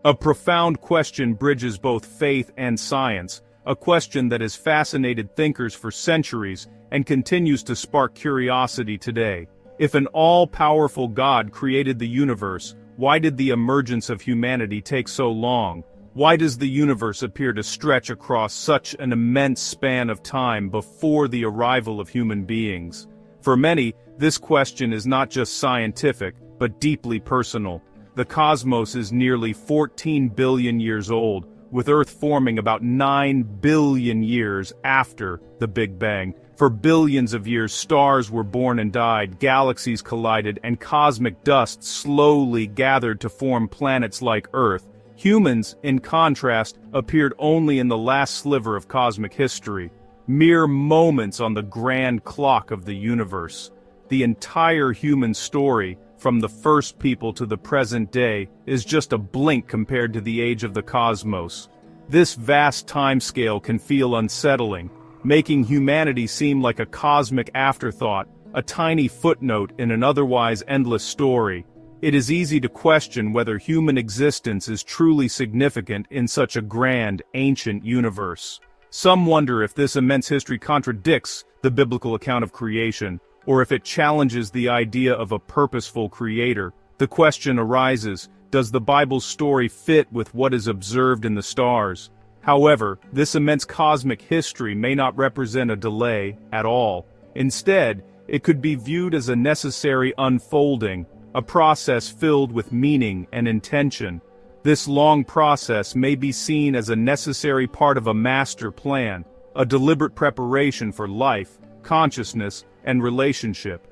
A profound question bridges both faith and science, a question that has fascinated thinkers for centuries and continues to spark curiosity today. If an all-powerful God created the universe, why did the emergence of humanity take so long? Why does the universe appear to stretch across such an immense span of time before the arrival of human beings? For many, this question is not just scientific, but deeply personal. The cosmos is nearly 14 billion years old, with Earth forming about 9 billion years after the Big Bang. For billions of years, stars were born and died, galaxies collided, and cosmic dust slowly gathered to form planets like Earth. Humans, in contrast, appeared only in the last sliver of cosmic history, mere moments on the grand clock of the universe. The entire human story, from the first people to the present day, is just a blink compared to the age of the cosmos. This vast timescale can feel unsettling, making humanity seem like a cosmic afterthought, a tiny footnote in an otherwise endless story. It is easy to question whether human existence is truly significant in such a grand, ancient universe. Some wonder if this immense history contradicts the biblical account of creation, or if it challenges the idea of a purposeful creator. The question arises, does the Bible's story fit with what is observed in the stars? However, this immense cosmic history may not represent a delay at all. Instead, it could be viewed as a necessary unfolding, a process filled with meaning and intention. This long process may be seen as a necessary part of a master plan, a deliberate preparation for life, consciousness, and relationship.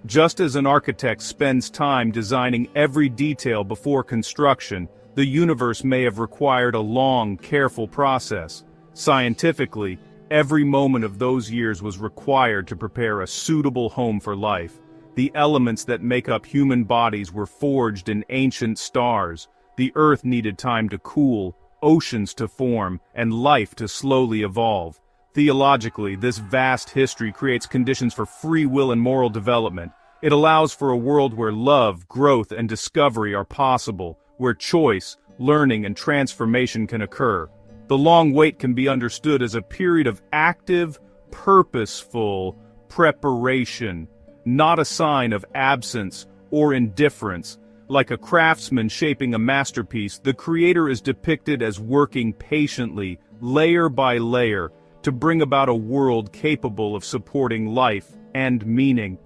Just as an architect spends time designing every detail before construction, the universe may have required a long, careful process. Scientifically, every moment of those years was required to prepare a suitable home for life. The elements that make up human bodies were forged in ancient stars. The Earth needed time to cool, oceans to form, and life to slowly evolve. Theologically, this vast history creates conditions for free will and moral development. It allows for a world where love, growth, and discovery are possible, where choice, learning, and transformation can occur. The long wait can be understood as a period of active, purposeful preparation, not a sign of absence or indifference. Like a craftsman shaping a masterpiece, the creator is depicted as working patiently, layer by layer, to bring about a world capable of supporting life and meaning.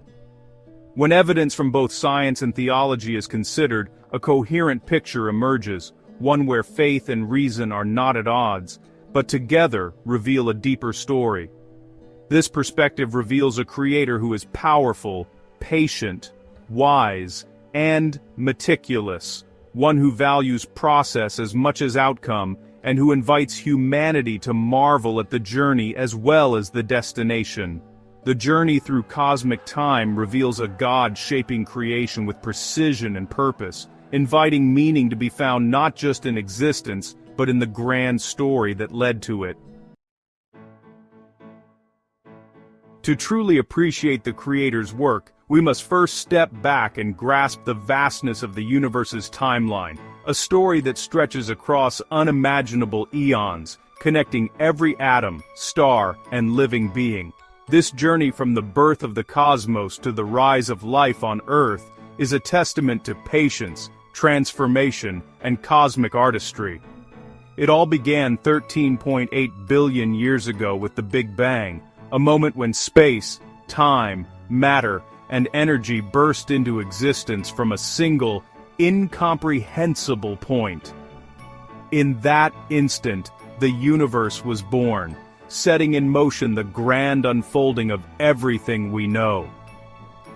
When evidence from both science and theology is considered, a coherent picture emerges, one where faith and reason are not at odds, but together reveal a deeper story. This perspective reveals a creator who is powerful, patient, wise, and meticulous, one who values process as much as outcome, and who invites humanity to marvel at the journey as well as the destination. The journey through cosmic time reveals a God shaping creation with precision and purpose, inviting meaning to be found not just in existence, but in the grand story that led to it. To truly appreciate the Creator's work, we must first step back and grasp the vastness of the universe's timeline, a story that stretches across unimaginable eons, connecting every atom, star, and living being. This journey from the birth of the cosmos to the rise of life on Earth is a testament to patience, transformation, and cosmic artistry. It all began 13.8 billion years ago with the Big Bang, a moment when space, time, matter, and energy burst into existence from a single, incomprehensible point. In that instant, the universe was born, setting in motion the grand unfolding of everything we know.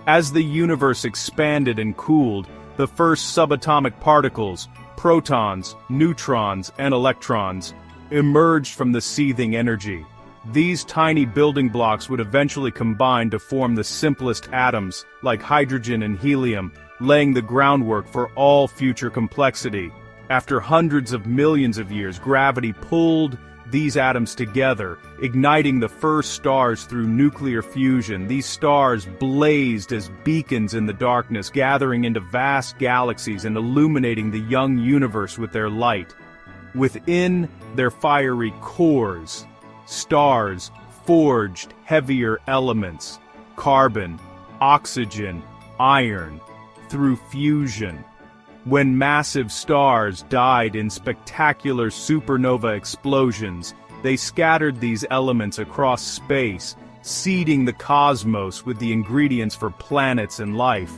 As the universe expanded and cooled, the first subatomic particles, protons, neutrons, and electrons, emerged from the seething energy. These tiny building blocks would eventually combine to form the simplest atoms, like hydrogen and helium, laying the groundwork for all future complexity. After hundreds of millions of years, gravity pulled, these atoms together, igniting the first stars through nuclear fusion. These stars blazed as beacons in the darkness, gathering into vast galaxies and illuminating the young universe with their light. Within their fiery cores, stars forged heavier elements: carbon, oxygen, iron, through fusion. When massive stars died in spectacular supernova explosions, they scattered these elements across space, seeding the cosmos with the ingredients for planets and life.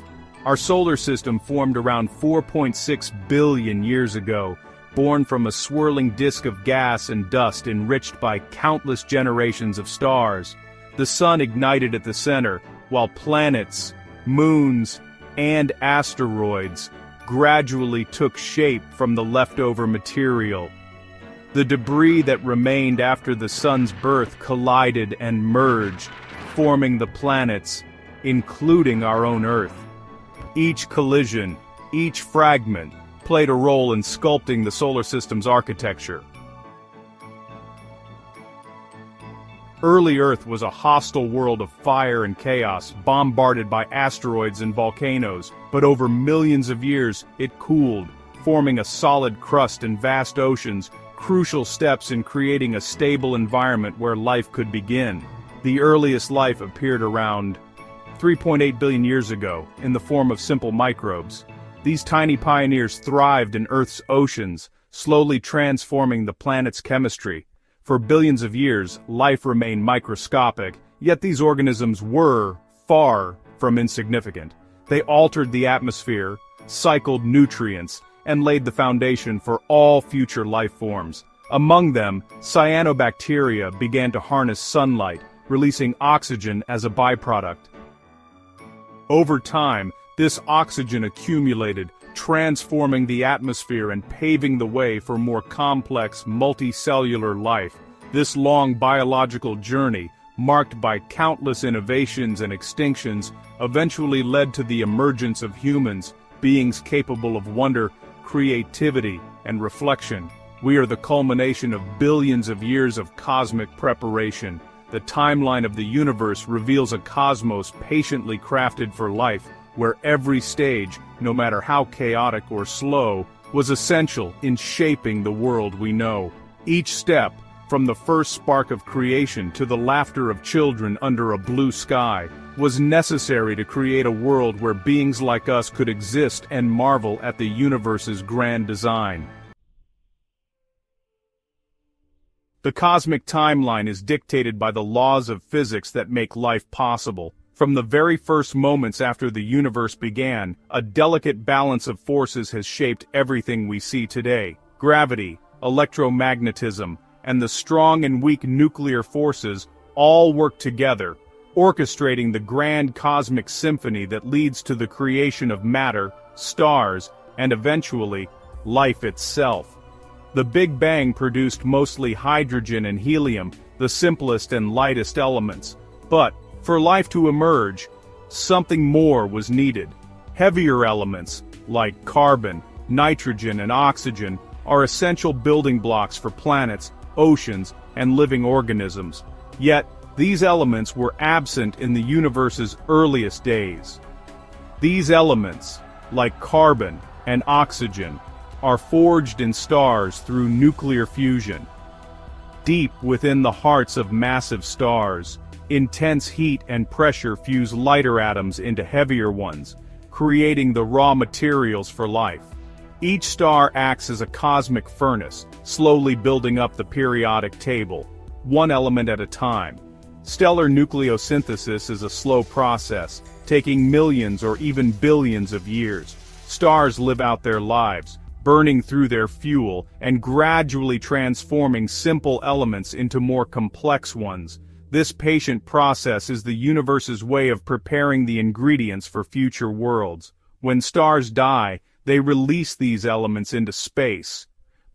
Our solar system formed around 4.6 billion years ago, born from a swirling disk of gas and dust enriched by countless generations of stars. The sun ignited at the center, while planets, moons, and asteroids gradually took shape from the leftover material. The debris that remained after the sun's birth collided and merged, forming the planets, including our own Earth. Each collision, each fragment, played a role in sculpting the solar system's architecture. Early Earth was a hostile world of fire and chaos, bombarded by asteroids and volcanoes, but over millions of years it cooled, forming a solid crust and vast oceans, crucial steps in creating a stable environment where life could begin. The earliest life appeared around 3.8 billion years ago, in the form of simple microbes. These tiny pioneers thrived in Earth's oceans, slowly transforming the planet's chemistry. For billions of years, life remained microscopic, yet these organisms were far from insignificant. They altered the atmosphere, cycled nutrients, and laid the foundation for all future life forms. Among them, cyanobacteria began to harness sunlight, releasing oxygen as a byproduct. Over time, this oxygen accumulated, transforming the atmosphere and paving the way for more complex, multicellular life. This long biological journey, marked by countless innovations and extinctions, eventually led to the emergence of humans, beings capable of wonder, creativity, and reflection. We are the culmination of billions of years of cosmic preparation. The timeline of the universe reveals a cosmos patiently crafted for life, where every stage, no matter how chaotic or slow, was essential in shaping the world we know. Each step, from the first spark of creation to the laughter of children under a blue sky, was necessary to create a world where beings like us could exist and marvel at the universe's grand design. The cosmic timeline is dictated by the laws of physics that make life possible. From the very first moments after the universe began, a delicate balance of forces has shaped everything we see today. Gravity, electromagnetism, and the strong and weak nuclear forces all work together, orchestrating the grand cosmic symphony that leads to the creation of matter, stars, and eventually, life itself. The Big Bang produced mostly hydrogen and helium, the simplest and lightest elements. But, for life to emerge, something more was needed. Heavier elements, like carbon, nitrogen, and oxygen, are essential building blocks for planets, oceans, and living organisms. Yet, these elements were absent in the universe's earliest days. These elements, like carbon and oxygen, are forged in stars through nuclear fusion. Deep within the hearts of massive stars, intense heat and pressure fuse lighter atoms into heavier ones, creating the raw materials for life. Each star acts as a cosmic furnace, slowly building up the periodic table, one element at a time. Stellar nucleosynthesis is a slow process, taking millions or even billions of years. Stars live out their lives, burning through their fuel and gradually transforming simple elements into more complex ones. This patient process is the universe's way of preparing the ingredients for future worlds. When stars die, they release these elements into space.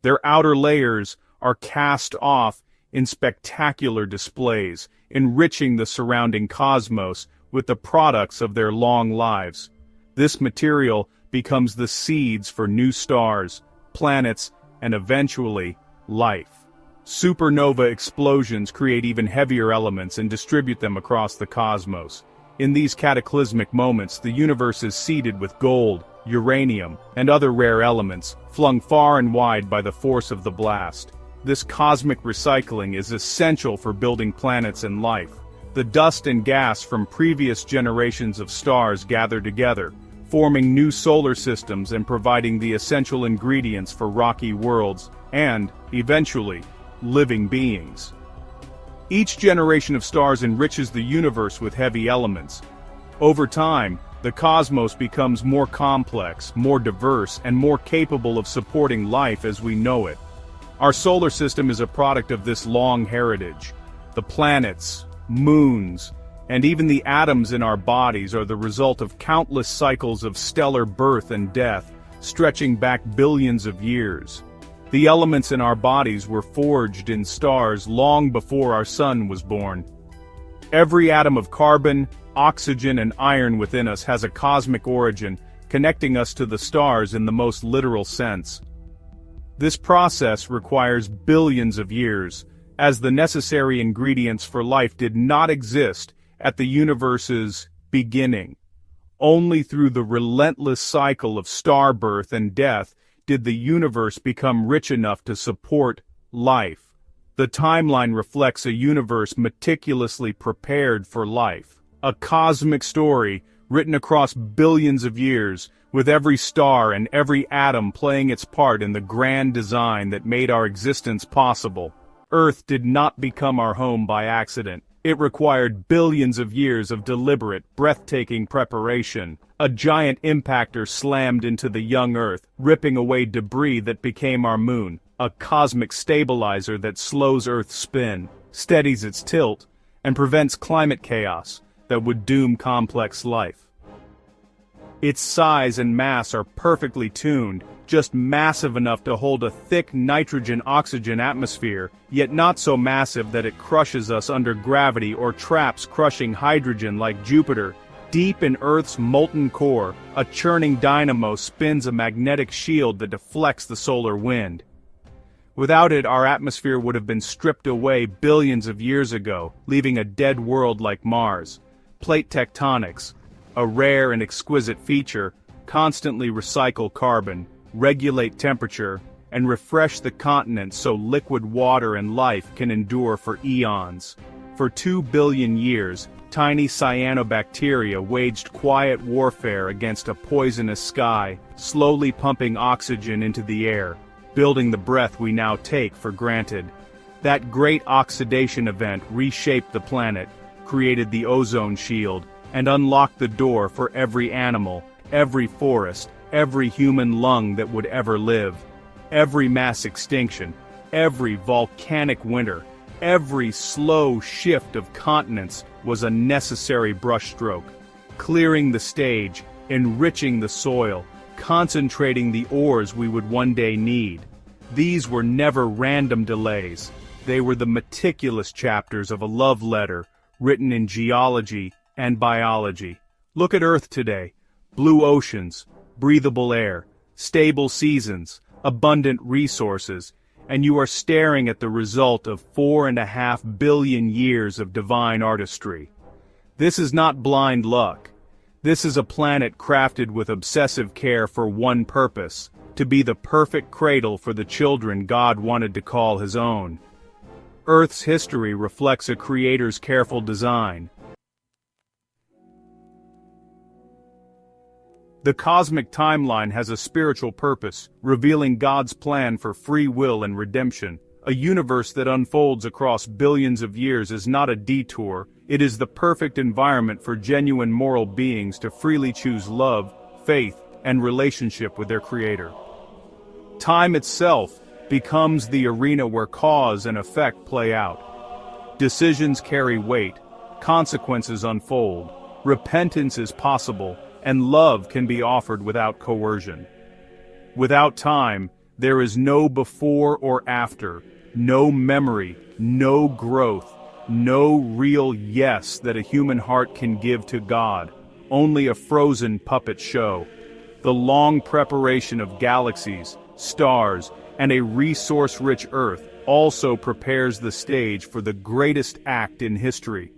Their outer layers are cast off in spectacular displays, enriching the surrounding cosmos with the products of their long lives. This material becomes the seeds for new stars, planets, and eventually, life. Supernova explosions create even heavier elements and distribute them across the cosmos. In these cataclysmic moments, the universe is seeded with gold, uranium, and other rare elements, flung far and wide by the force of the blast. This cosmic recycling is essential for building planets and life. The dust and gas from previous generations of stars gather together, forming new solar systems and providing the essential ingredients for rocky worlds and, eventually, living beings. Each generation of stars enriches the universe with heavy elements. Over time, the cosmos becomes more complex, more diverse, and more capable of supporting life as we know it. Our solar system is a product of this long heritage. The planets, moons, and even the atoms in our bodies are the result of countless cycles of stellar birth and death, stretching back billions of years. The elements in our bodies were forged in stars long before our sun was born. Every atom of carbon, oxygen, and iron within us has a cosmic origin, connecting us to the stars in the most literal sense. This process requires billions of years, as the necessary ingredients for life did not exist at the universe's beginning. Only through the relentless cycle of star birth and death did the universe become rich enough to support life. The timeline reflects a universe meticulously prepared for life. A cosmic story written across billions of years, with every star and every atom playing its part in the grand design that made our existence possible. Earth did not become our home by accident. It required billions of years of deliberate, breathtaking preparation. A giant impactor slammed into the young Earth, ripping away debris that became our moon. A cosmic stabilizer that slows Earth's spin, steadies its tilt, and prevents climate chaos that would doom complex life. Its size and mass are perfectly tuned, just massive enough to hold a thick nitrogen-oxygen atmosphere, yet not so massive that it crushes us under gravity or traps crushing hydrogen like Jupiter. Deep in Earth's molten core, a churning dynamo spins a magnetic shield that deflects the solar wind. Without it, our atmosphere would have been stripped away billions of years ago, leaving a dead world like Mars. Plate tectonics, a rare and exquisite feature, constantly recycle carbon, regulate temperature, and refresh the continent so liquid water and life can endure for eons. For 2 billion years, tiny cyanobacteria waged quiet warfare against a poisonous sky, slowly pumping oxygen into the air, building the breath we now take for granted. That great oxidation event reshaped the planet, created the ozone shield, and unlocked the door for every animal, every forest, every human lung that would ever live. Every mass extinction, every volcanic winter, every slow shift of continents was a necessary brushstroke, clearing the stage, enriching the soil, concentrating the ores we would one day need. These were never random delays. They were the meticulous chapters of a love letter written in geology and biology. Look at Earth today. Blue oceans, breathable air, stable seasons, abundant resources, and you are staring at the result of 4.5 billion years of divine artistry. This is not blind luck. This is a planet crafted with obsessive care for one purpose: to be the perfect cradle for the children God wanted to call his own. Earth's history reflects a creator's careful design. The cosmic timeline has a spiritual purpose, revealing God's plan for free will and redemption. A universe that unfolds across billions of years is not a detour, it is the perfect environment for genuine moral beings to freely choose love, faith, and relationship with their Creator. Time itself becomes the arena where cause and effect play out. Decisions carry weight, consequences unfold, repentance is possible, and love can be offered without coercion. Without time, there is no before or after, no memory, no growth, no real yes that a human heart can give to God, only a frozen puppet show. The long preparation of galaxies, stars, and a resource-rich Earth also prepares the stage for the greatest act in history.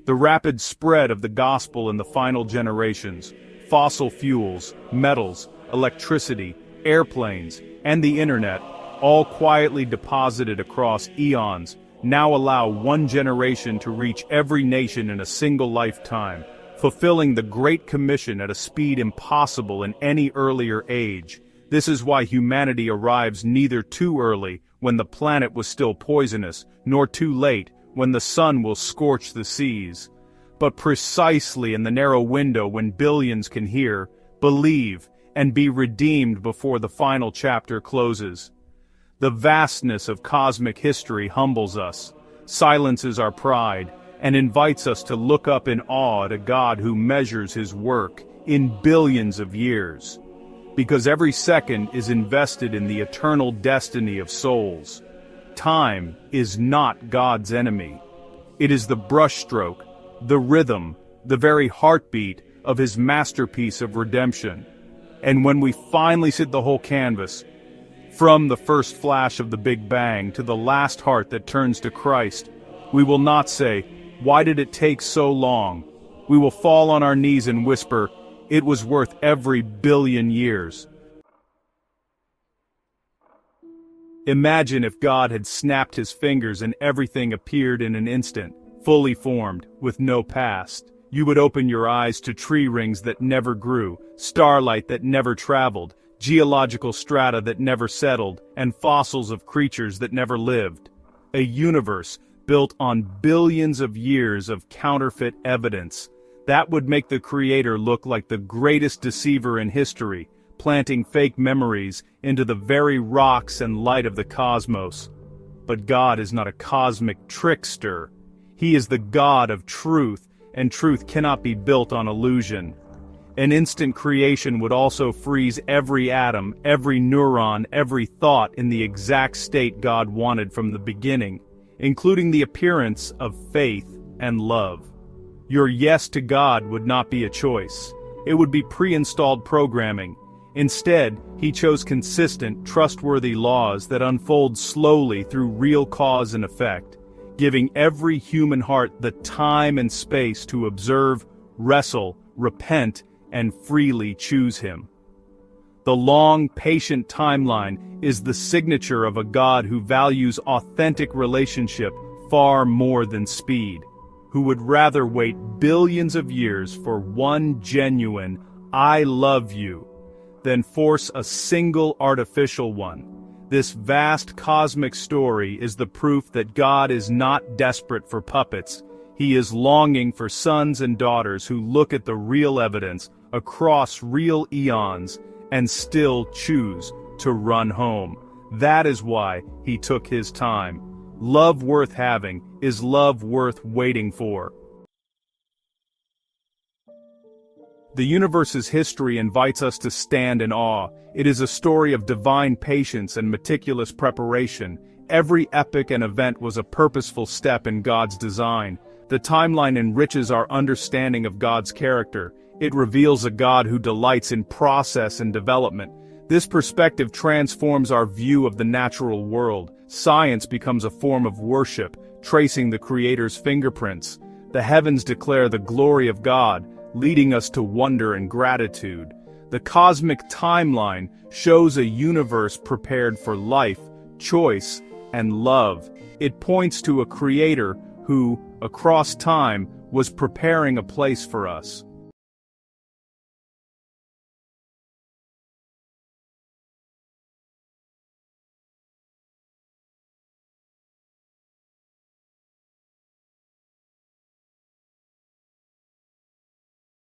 The rapid spread of the gospel in the final generations, fossil fuels, metals, electricity, airplanes, and the internet, all quietly deposited across eons, now allow one generation to reach every nation in a single lifetime, fulfilling the Great Commission at a speed impossible in any earlier age. This is why humanity arrives neither too early, when the planet was still poisonous, nor too late, when the sun will scorch the seas, but precisely in the narrow window when billions can hear, believe, and be redeemed before the final chapter closes. The vastness of cosmic history humbles us, silences our pride, and invites us to look up in awe at a God who measures his work in billions of years. Because every second is invested in the eternal destiny of souls. Time is not God's enemy. It is the brushstroke, the rhythm, the very heartbeat of his masterpiece of redemption. And when we finally see the whole canvas, from the first flash of the Big Bang to the last heart that turns to Christ, we will not say, "Why did it take so long?" We will fall on our knees and whisper, "It was worth every billion years." Imagine if God had snapped his fingers and everything appeared in an instant, fully formed, with no past. You would open your eyes to tree rings that never grew, starlight that never traveled, geological strata that never settled, and fossils of creatures that never lived. A universe built on billions of years of counterfeit evidence. That would make the Creator look like the greatest deceiver in history, planting fake memories into the very rocks and light of the cosmos. But God is not a cosmic trickster. He is the God of truth, and truth cannot be built on illusion. An instant creation would also freeze every atom, every neuron, every thought in the exact state God wanted from the beginning, including the appearance of faith and love. Your yes to God would not be a choice. It would be pre-installed programming. Instead, he chose consistent, trustworthy laws that unfold slowly through real cause and effect, giving every human heart the time and space to observe, wrestle, repent, and freely choose him. The long, patient timeline is the signature of a God who values authentic relationship far more than speed, who would rather wait billions of years for one genuine "I love you" than force a single artificial one. This vast cosmic story is the proof that God is not desperate for puppets. He is longing for sons and daughters who look at the real evidence across real eons and still choose to run home. That is why he took his time. Love worth having is love worth waiting for. The universe's history invites us to stand in awe. It is a story of divine patience and meticulous preparation. Every epoch and event was a purposeful step in God's design. The timeline enriches our understanding of God's character. It reveals a God who delights in process and development. This perspective transforms our view of the natural world. Science becomes a form of worship, tracing the Creator's fingerprints. The heavens declare the glory of God, leading us to wonder and gratitude. The cosmic timeline shows a universe prepared for life, choice, and love. It points to a Creator who, across time, was preparing a place for us.